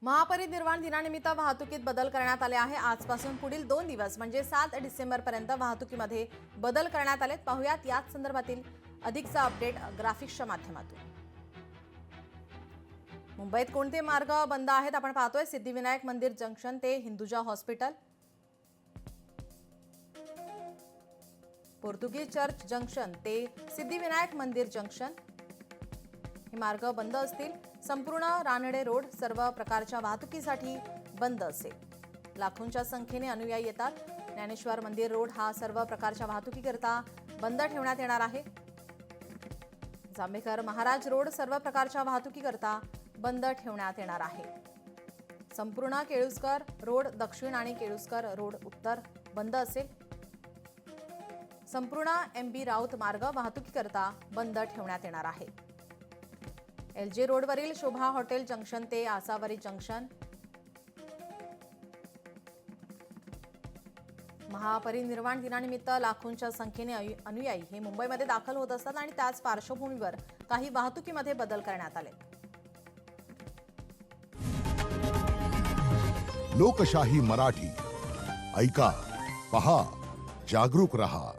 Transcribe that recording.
महापरिनिर्वाण दिनानिमित्त वाहतुकीत बदल करण्यात आले आहे। आजपासून पुढील 2 दिवस म्हणजे 7 डिसेंबरपर्यंत वाहतुकीमध्ये बदल करण्यात आलेत। पाहुयात याच संदर्भातील अधिकचा अपडेट ग्राफिक्सच्या माध्यमातून। मुंबईत कोणते मार्ग बंद आहेत आपण पाहतोय। सिद्धिविनायक मंदिर जंक्शन ते हिंदुजा हॉस्पिटल, पोर्तुगीज चर्च जंक्शन ते सिद्धिविनायक मंदिर जंक्शन हे मार्ग बंद असतील। संपूर्ण रानडे रोड सर्व प्रकारच्या वाहतुकीसाठी बंद असेल। लाखोंच्या संख्येने अनुयायी येतात। ज्ञानेश्वर मंदिर रोड हा सर्व प्रकारच्या वाहतुकीकरता बंद ठेवण्यात येणार आहे। जांभेकर महाराज रोड सर्व प्रकारच्या वाहतुकीकरता बंद ठेवण्यात येणार आहे। संपूर्ण केळुस्कर रोड दक्षिण आणि केळुस्कर रोड उत्तर बंद असेल। संपूर्ण MB राऊत मार्ग वाहतुकीकरता बंद ठेवण्यात येणार आहे। LJ रोडवरील शोभा हॉटेल जंक्शन ते आसावरी जंक्शन, महापरिनिर्वाण दिनानिमित्त लाखोंच्या संख्येने अनुयायी हे मुंबईमध्ये दाखल होत असतात आणि त्याच पार्श्वभूमीवर काही वाहतुकीमध्ये बदल करण्यात आले। लोकशाही मराठी ऐका, पहा, जागरूक रहा।